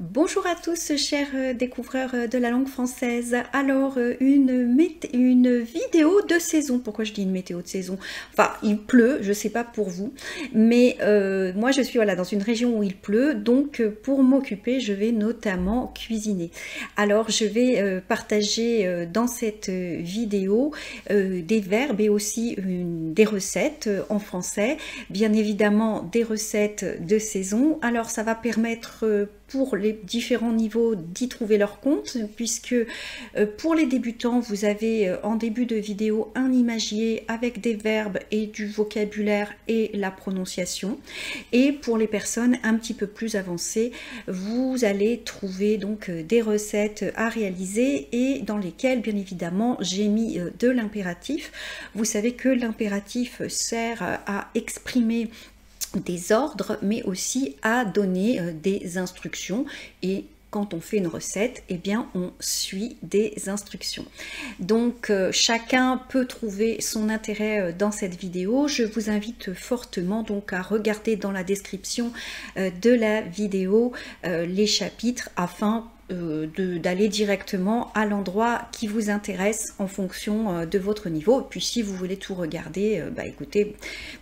Bonjour à tous, chers découvreurs de la langue française. Alors, une vidéo de saison. Pourquoi je dis une météo de saison? Enfin, il pleut, je ne sais pas pour vous, mais moi je suis dans une région où il pleut, donc pour m'occuper, je vais notamment cuisiner. Alors, je vais partager dans cette vidéo des verbes et aussi des recettes en français, bien évidemment des recettes de saison. Alors, ça va permettre pour les différents niveaux d'y trouver leur compte, puisque pour les débutants, vous avez en début de vidéo un imagier avec des verbes et du vocabulaire et la prononciation. Et pour les personnes un petit peu plus avancées, vous allez trouver donc des recettes à réaliser et dans lesquelles, bien évidemment, j'ai mis de l'impératif. Vous savez que l'impératif sert à exprimer des ordres, mais aussi à donner des instructions. Et quand on fait une recette, eh bien, on suit des instructions. Donc, chacun peut trouver son intérêt dans cette vidéo. Je vous invite fortement donc à regarder dans la description de la vidéo les chapitres afin d'aller directement à l'endroit qui vous intéresse en fonction de votre niveau. Et puis si vous voulez tout regarder, écoutez,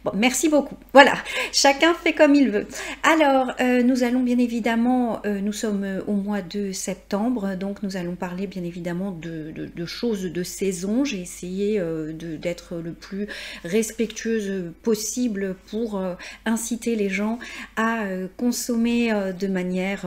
bon, merci beaucoup. Voilà, chacun fait comme il veut. Alors, nous allons bien évidemment, nous sommes au mois de septembre, donc nous allons parler bien évidemment de choses de saison. J'ai essayé d'être le plus respectueuse possible pour inciter les gens à consommer de manière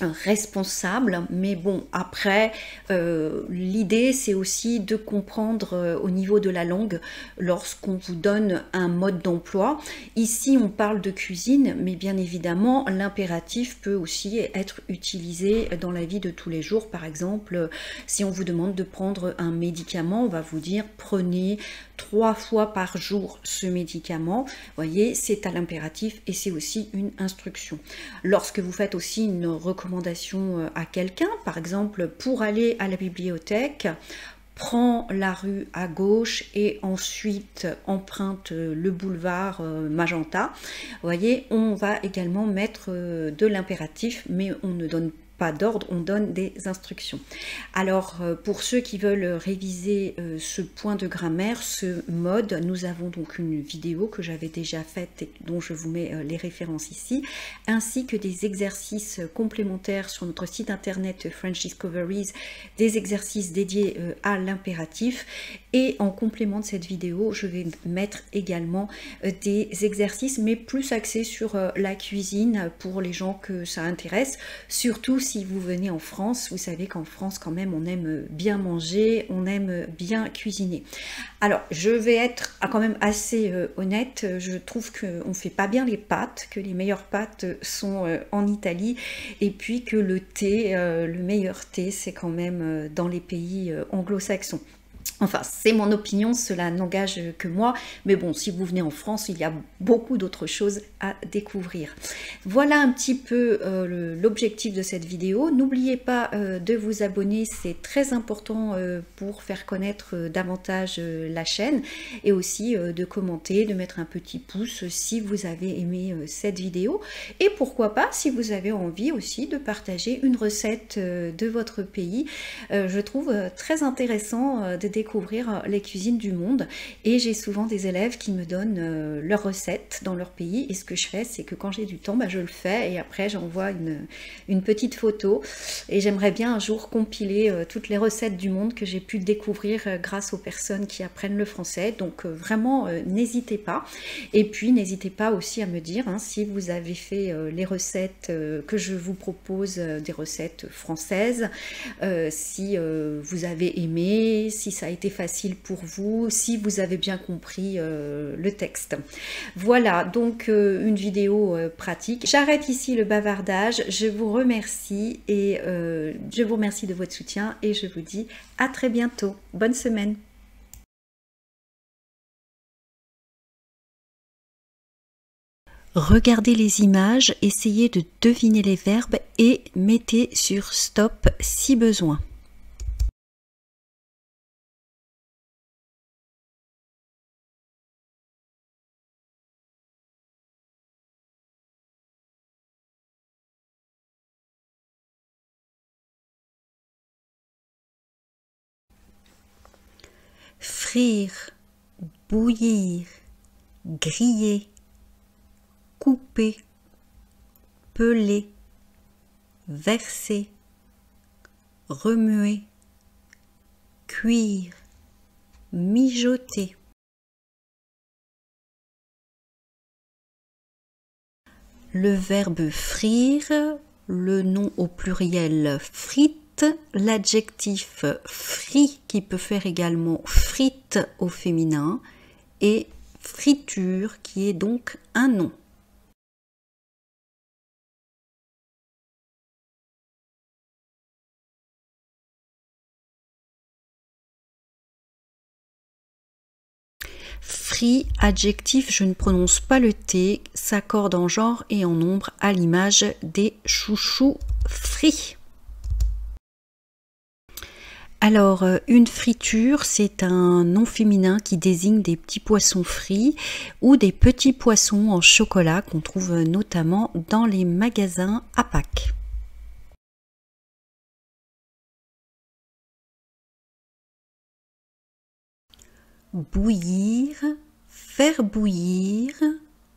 responsable, mais bon, après l'idée c'est aussi de comprendre au niveau de la langue lorsqu'on vous donne un mode d'emploi. Ici on parle de cuisine, mais bien évidemment l'impératif peut aussi être utilisé dans la vie de tous les jours. Par exemple, si on vous demande de prendre un médicament, on va vous dire prenez 3 fois par jour ce médicament. Vous voyez, c'est à l'impératif et c'est aussi une instruction. Lorsque vous faites aussi une recommandation à quelqu'un, par exemple pour aller à la bibliothèque, prends la rue à gauche et ensuite emprunte le boulevard Magenta. Vous voyez, on va également mettre de l'impératif, mais on ne donne pas d'ordre, on donne des instructions. Alors, pour ceux qui veulent réviser ce point de grammaire, ce mode, nous avons donc une vidéo que j'avais déjà faite et dont je vous mets les références ici, ainsi que des exercices complémentaires sur notre site internet French Discoveries, des exercices dédiés à l'impératif. Et en complément de cette vidéo, je vais mettre également des exercices, mais plus axés sur la cuisine pour les gens que ça intéresse, surtout si vous venez en France. Vous savez qu'en France quand même on aime bien manger, on aime bien cuisiner. Alors je vais être quand même assez honnête, je trouve qu'on ne fait pas bien les pâtes, que les meilleures pâtes sont en Italie, et puis que le thé, le meilleur thé c'est quand même dans les pays anglo-saxons. Enfin, c'est mon opinion, cela n'engage que moi, mais bon, si vous venez en France, il y a beaucoup d'autres choses à découvrir. Voilà un petit peu l'objectif de cette vidéo. N'oubliez pas de vous abonner, c'est très important pour faire connaître davantage la chaîne, et aussi de commenter, de mettre un petit pouce si vous avez aimé cette vidéo, et pourquoi pas si vous avez envie aussi de partager une recette de votre pays. Je trouve très intéressant de découvrir les cuisines du monde, et j'ai souvent des élèves qui me donnent leurs recettes dans leur pays, et ce que je fais c'est que quand j'ai du temps, je le fais et après j'envoie une petite photo, et j'aimerais bien un jour compiler toutes les recettes du monde que j'ai pu découvrir grâce aux personnes qui apprennent le français. Donc vraiment n'hésitez pas, et puis n'hésitez pas aussi à me dire si vous avez fait les recettes que je vous propose, des recettes françaises, si vous avez aimé, si ça a été facile pour vous, si vous avez bien compris le texte. Voilà, donc une vidéo pratique. J'arrête ici le bavardage, je vous remercie, et je vous remercie de votre soutien, et je vous dis à très bientôt. Bonne semaine. Regardez les images, essayez de deviner les verbes et mettez sur stop si besoin. frire, bouillir, griller, couper, peler, verser, remuer, cuire, mijoter. Le verbe frire, le nom au pluriel frite, l'adjectif frit qui peut faire également frite au féminin et friture qui est donc un nom. Frit, adjectif, je ne prononce pas le T, s'accorde en genre et en nombre à l'image des chouchous frits. Alors, une friture, c'est un nom féminin qui désigne des petits poissons frits ou des petits poissons en chocolat qu'on trouve notamment dans les magasins à Pâques. Bouillir, faire bouillir,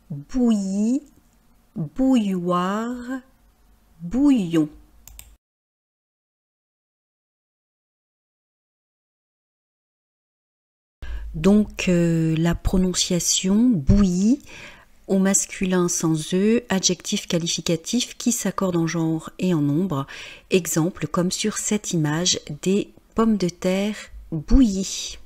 bouilli, bouilloire, bouillon. Donc la prononciation bouilli au masculin sans E, adjectif qualificatif qui s'accorde en genre et en nombre. Exemple comme sur cette image des pommes de terre bouillies.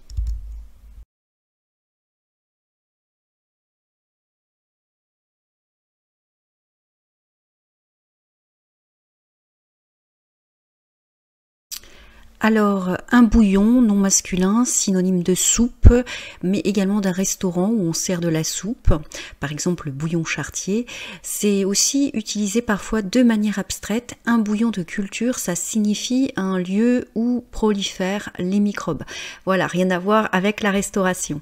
Alors, un bouillon, nom masculin, synonyme de soupe, mais également d'un restaurant où on sert de la soupe, par exemple le bouillon chartier. C'est aussi utilisé parfois de manière abstraite. Un bouillon de culture, ça signifie un lieu où prolifèrent les microbes. Voilà, rien à voir avec la restauration.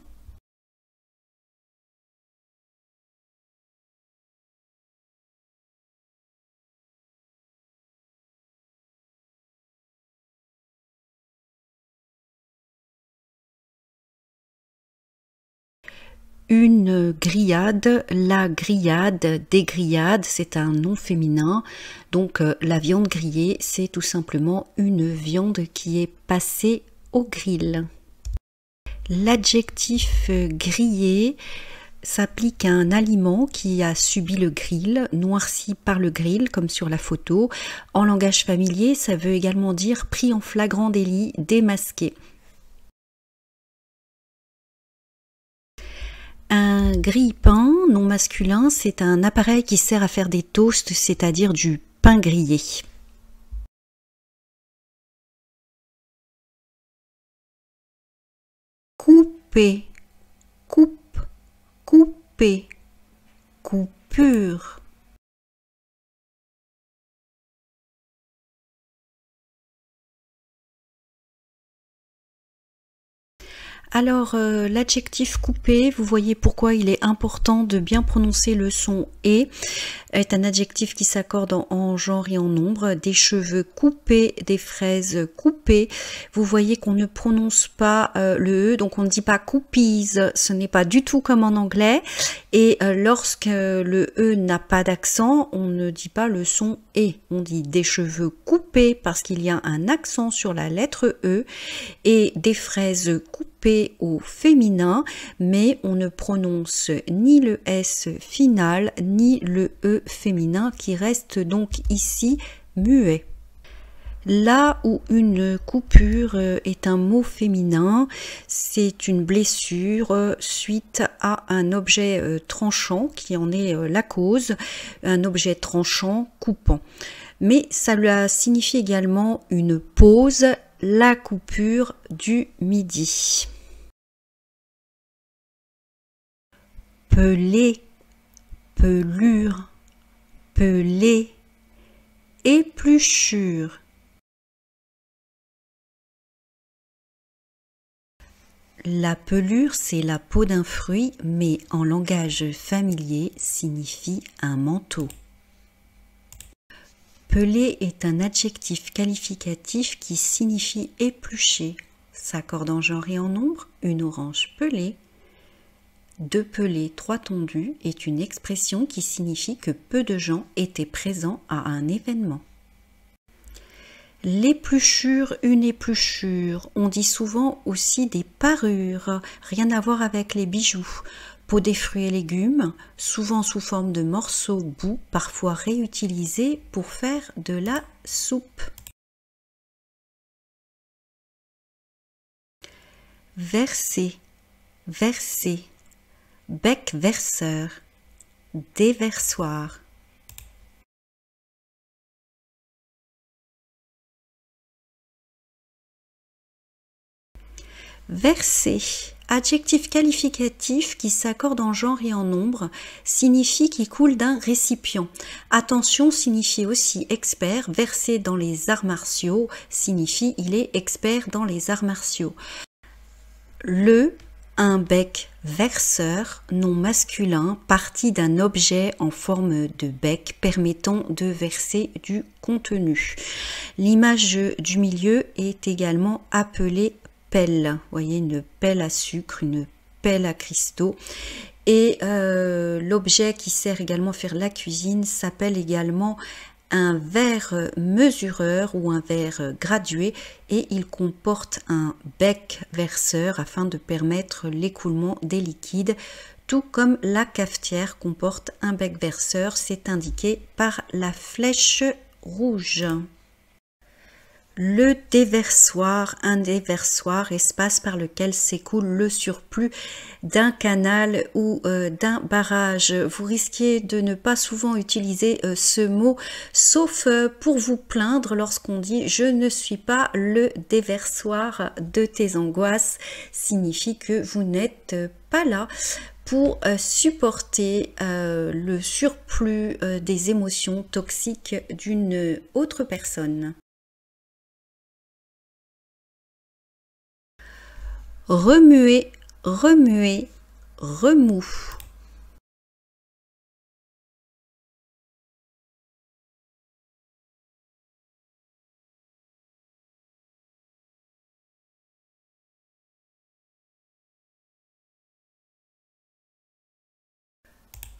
Une grillade, la grillade, des grillades, c'est un nom féminin. Donc la viande grillée, c'est tout simplement une viande qui est passée au grill. L'adjectif grillé s'applique à un aliment qui a subi le grill, noirci par le grill, comme sur la photo. En langage familier, ça veut également dire pris en flagrant délit, démasqué. Un grille-pain, nom masculin, c'est un appareil qui sert à faire des toasts, c'est-à-dire du pain grillé. Couper, coupe, couper, coupure. Alors, l'adjectif couper, vous voyez pourquoi il est important de bien prononcer le son « et », est un adjectif qui s'accorde en genre et en nombre. Des cheveux coupés, des fraises coupées. Vous voyez qu'on ne prononce pas le « e », donc on ne dit pas « cookies », ce n'est pas du tout comme en anglais. Et lorsque le « e » n'a pas d'accent, on ne dit pas le son « et ». On dit des cheveux coupés parce qu'il y a un accent sur la lettre « e » et des fraises coupées au féminin, mais on ne prononce ni le S final ni le E féminin qui reste donc ici muet. Là où une coupure est un mot féminin, c'est une blessure suite à un objet tranchant qui en est la cause, un objet tranchant coupant. Mais cela signifie également une pause, la coupure du midi. Peler, pelure, peler, épluchure. La pelure, c'est la peau d'un fruit, mais en langage familier signifie un manteau. Peler est un adjectif qualificatif qui signifie éplucher, s'accorde en genre et en nombre, une orange pelée. 2 pelés, 3 tondus est une expression qui signifie que peu de gens étaient présents à un événement. L'épluchure, une épluchure, on dit souvent aussi des parures, rien à voir avec les bijoux. Peau des fruits et légumes, souvent sous forme de morceaux bouts, parfois réutilisés pour faire de la soupe. Verser, verser, bec verseur, déversoir. Verser, adjectif qualificatif qui s'accorde en genre et en nombre, signifie qu'il coule d'un récipient. Attention signifie aussi expert, verser dans les arts martiaux signifie il est expert dans les arts martiaux. Un bec verseur, nom masculin, partie d'un objet en forme de bec permettant de verser du contenu. L'image du milieu est également appelée pelle. Vous voyez, une pelle à sucre, une pelle à cristaux. Et l'objet qui sert également à faire la cuisine s'appelle également un verre mesureur ou un verre gradué et il comporte un bec verseur afin de permettre l'écoulement des liquides, tout comme la cafetière comporte un bec verseur, c'est indiqué par la flèche rouge. Le déversoir, un déversoir, espace par lequel s'écoule le surplus d'un canal ou d'un barrage. Vous risquez de ne pas souvent utiliser ce mot, sauf pour vous plaindre lorsqu'on dit « je ne suis pas le déversoir de tes angoisses », signifie que vous n'êtes pas là pour supporter le surplus des émotions toxiques d'une autre personne. Remuer, remuer, remous.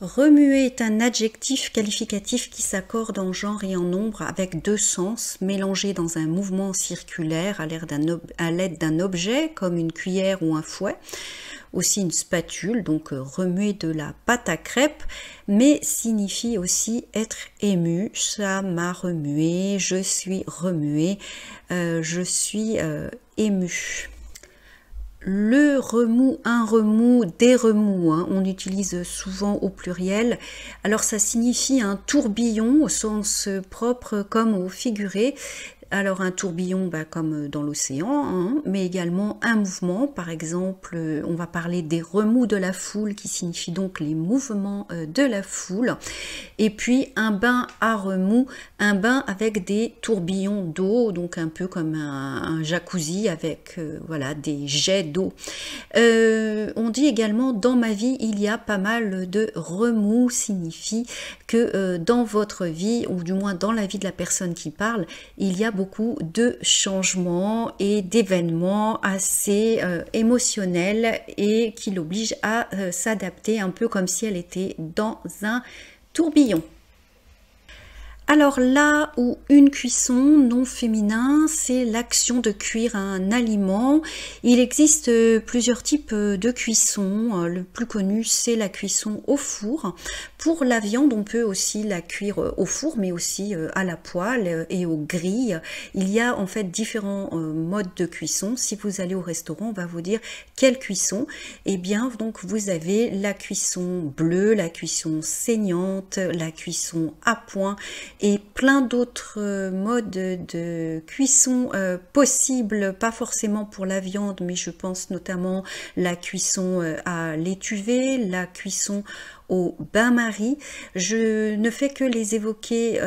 Remuer est un adjectif qualificatif qui s'accorde en genre et en nombre avec deux sens, mélangés dans un mouvement circulaire à l'aide d'un objet comme une cuillère ou un fouet, aussi une spatule, donc remuer de la pâte à crêpes, mais signifie aussi être ému. Ça m'a remué, je suis remué, je suis ému. Le remous, un remous, des remous, hein, on utilise souvent au pluriel. Alors ça signifie un tourbillon au sens propre comme au figuré. Alors un tourbillon comme dans l'océan, hein, mais également un mouvement. Par exemple, on va parler des remous de la foule qui signifie donc les mouvements de la foule. Et puis un bain à remous, un bain avec des tourbillons d'eau, donc un peu comme un jacuzzi avec voilà, des jets d'eau. On dit également dans ma vie il y a pas mal de remous, signifie que dans votre vie, ou du moins dans la vie de la personne qui parle, il y a beaucoup de changements et d'événements assez émotionnels et qui l'obligent à s'adapter un peu comme si elle était dans un tourbillon. Alors là où une cuisson non féminin, c'est l'action de cuire un aliment. Il existe plusieurs types de cuisson. Le plus connu, c'est la cuisson au four. Pour la viande, on peut aussi la cuire au four, mais aussi à la poêle et aux grilles. Il y a en fait différents modes de cuisson. Si vous allez au restaurant, on va vous dire quelle cuisson. Eh bien, donc vous avez la cuisson bleue, la cuisson saignante, la cuisson à point, et plein d'autres modes de cuisson possibles, pas forcément pour la viande, mais je pense notamment la cuisson à l'étuvée, la cuisson au bain-marie. Je ne fais que les évoquer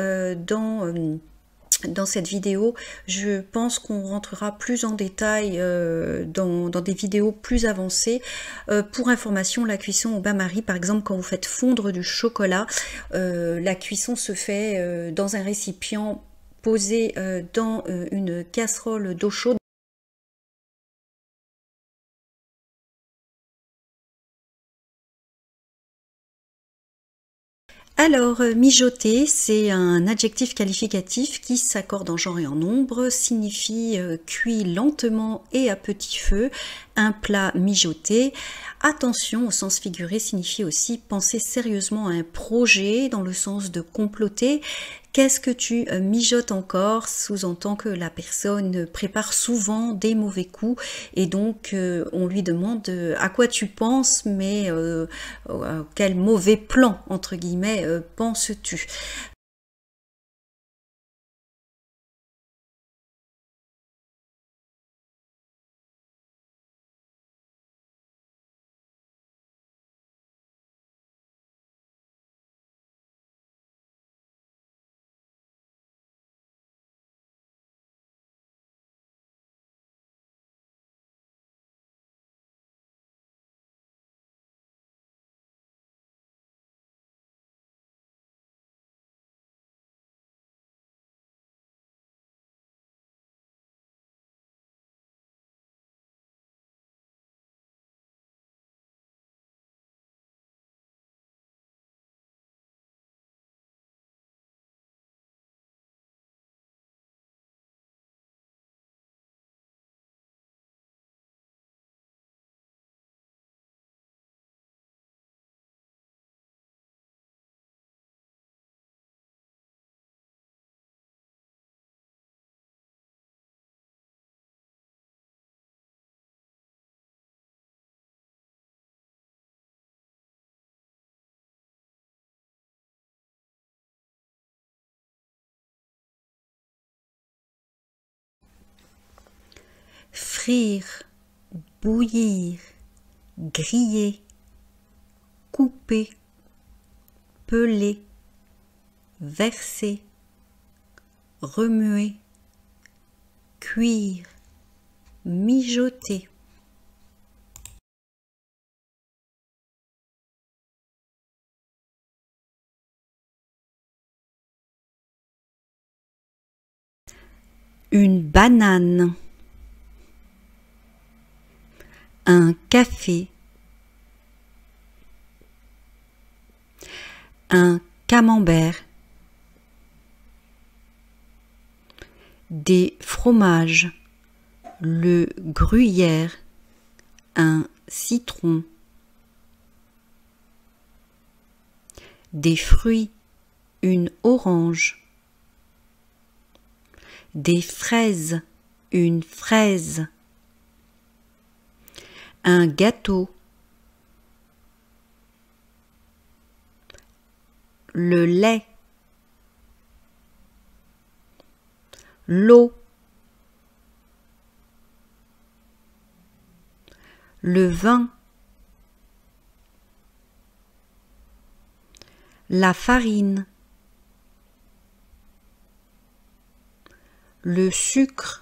dans cette vidéo. Je pense qu'on rentrera plus en détail dans des vidéos plus avancées. Pour information, la cuisson au bain-marie, par exemple, quand vous faites fondre du chocolat, la cuisson se fait dans un récipient posé dans une casserole d'eau chaude. Alors, mijoter, c'est un adjectif qualificatif qui s'accorde en genre et en nombre, signifie cuit lentement et à petit feu, un plat mijoté. Attention, au sens figuré, signifie aussi penser sérieusement à un projet dans le sens de comploter. Qu'est-ce que tu mijotes encore? Sous-entend que la personne prépare souvent des mauvais coups et donc on lui demande à quoi tu penses, mais quel mauvais plan, entre guillemets, penses-tu? Frire, bouillir, griller, couper, peler, verser, remuer, cuire, mijoter. Une banane, un café, un camembert, des fromages, le gruyère, un citron, des fruits, une orange, des fraises, une fraise, un gâteau, le lait, l'eau, le vin, la farine, le sucre,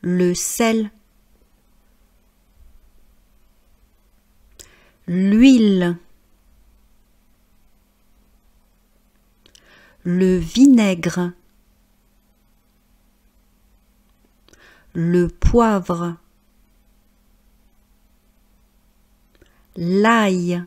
le sel, l'huile, le vinaigre, le poivre, l'ail.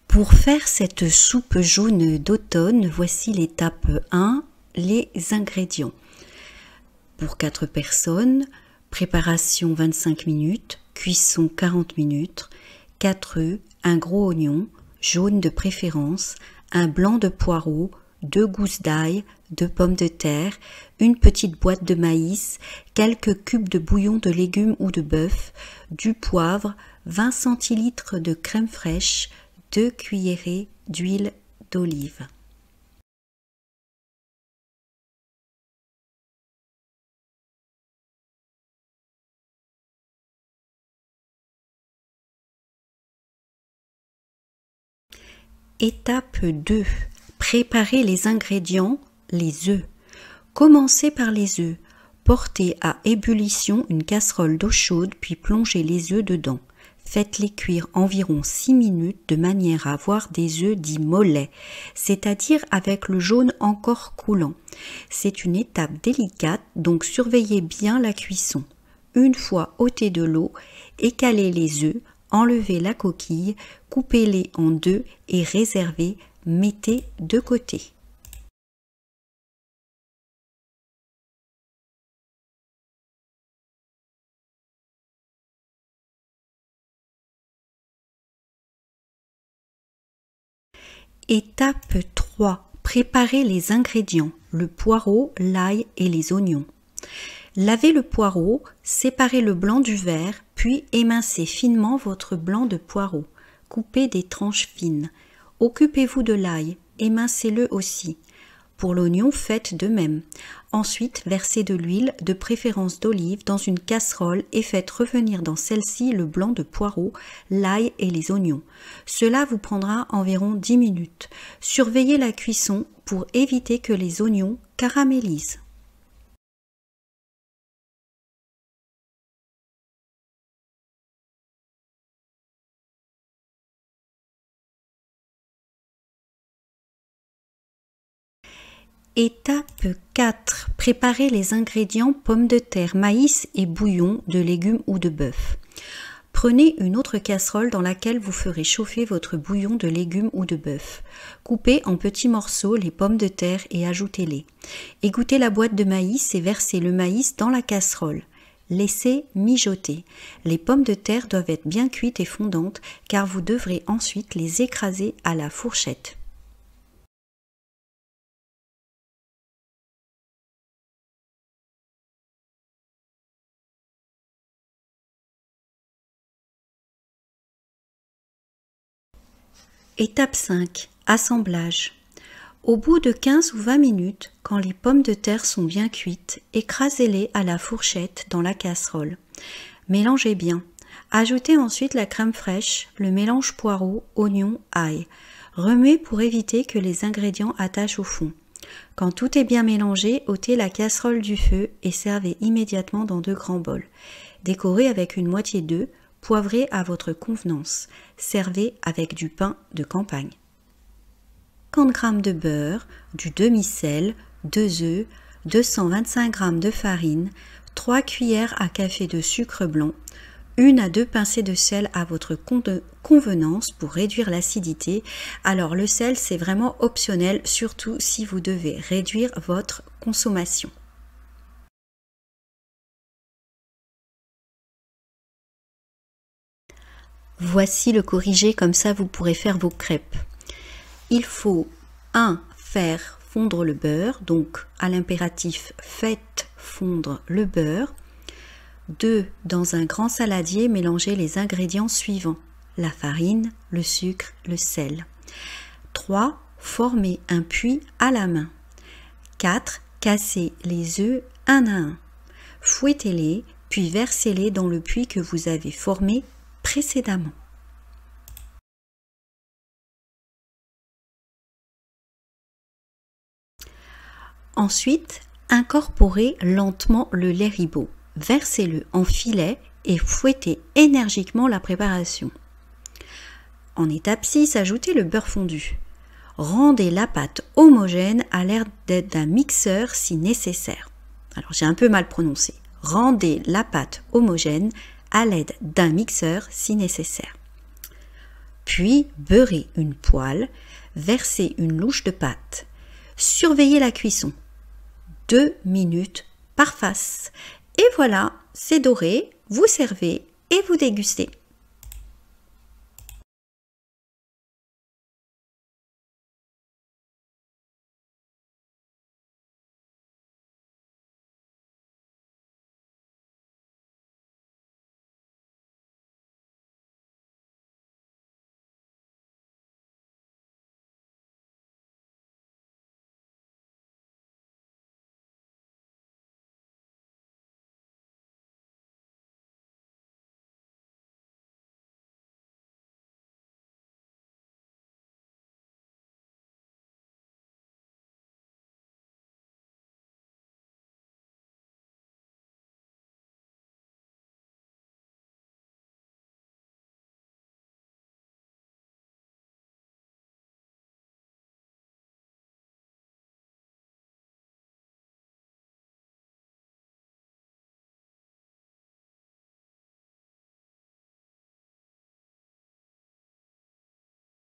Pour faire cette soupe jaune d'automne, voici l'étape 1, les ingrédients. Pour 4 personnes, préparation 25 minutes, cuisson 40 minutes, 4 œufs, un gros oignon, jaune de préférence, un blanc de poireau, 2 gousses d'ail, 2 pommes de terre, une petite boîte de maïs, quelques cubes de bouillon de légumes ou de bœuf, du poivre, 20 centilitres de crème fraîche, 2 cuillerées d'huile d'olive. Étape 2. Préparez les ingrédients, les œufs. Commencez par les œufs. Portez à ébullition une casserole d'eau chaude puis plongez les œufs dedans. Faites-les cuire environ 6 minutes de manière à avoir des œufs dits mollets, c'est-à-dire avec le jaune encore coulant. C'est une étape délicate, donc surveillez bien la cuisson. Une fois ôtés de l'eau, écalez les œufs, enlevez la coquille, coupez-les en deux et réservez, mettez de côté. Étape 3. Préparez les ingrédients, le poireau, l'ail et les oignons. Lavez le poireau, séparez le blanc du vert, puis émincez finement votre blanc de poireau. Coupez des tranches fines. Occupez-vous de l'ail, émincez-le aussi. Pour l'oignon, faites de même. Ensuite, versez de l'huile, de préférence d'olive, dans une casserole et faites revenir dans celle-ci le blanc de poireau, l'ail et les oignons. Cela vous prendra environ 10 minutes. Surveillez la cuisson pour éviter que les oignons caramélisent. Étape 4. Préparez les ingrédients pommes de terre, maïs et bouillon de légumes ou de bœuf. Prenez une autre casserole dans laquelle vous ferez chauffer votre bouillon de légumes ou de bœuf. Coupez en petits morceaux les pommes de terre et ajoutez-les. Égouttez la boîte de maïs et versez le maïs dans la casserole. Laissez mijoter. Les pommes de terre doivent être bien cuites et fondantes car vous devrez ensuite les écraser à la fourchette. Étape 5. Assemblage. Au bout de 15 ou 20 minutes, quand les pommes de terre sont bien cuites, écrasez-les à la fourchette dans la casserole. Mélangez bien. Ajoutez ensuite la crème fraîche, le mélange poireau, oignon, ail. Remuez pour éviter que les ingrédients attachent au fond. Quand tout est bien mélangé, ôtez la casserole du feu et servez immédiatement dans 2 grands bols. Décorez avec une moitié d'œuf, poivrez à votre convenance. Servez avec du pain de campagne. 50 g de beurre, du demi-sel, 2 œufs, 225 g de farine, 3 cuillères à café de sucre blanc, 1 à 2 pincées de sel à votre convenance pour réduire l'acidité. Alors le sel, c'est vraiment optionnel, surtout si vous devez réduire votre consommation. Voici le corrigé, comme ça vous pourrez faire vos crêpes. Il faut 1. Faire fondre le beurre, donc à l'impératif faites fondre le beurre. 2. Dans un grand saladier, mélangez les ingrédients suivants: la farine, le sucre, le sel. 3. Formez un puits à la main. 4. Cassez les œufs un à un. Fouettez-les, puis versez-les dans le puits que vous avez formé précédemment. Ensuite, incorporez lentement le lait ribot. Versez-le en filet et fouettez énergiquement la préparation. En étape 6, ajoutez le beurre fondu. Rendez la pâte homogène à l'aide d'un mixeur si nécessaire. Alors j'ai un peu mal prononcé. Rendez la pâte homogène à l'aide d'un mixeur si nécessaire. Puis beurrez une poêle, versez une louche de pâte. Surveillez la cuisson. 2 minutes par face. Et voilà, c'est doré, vous servez et vous dégustez.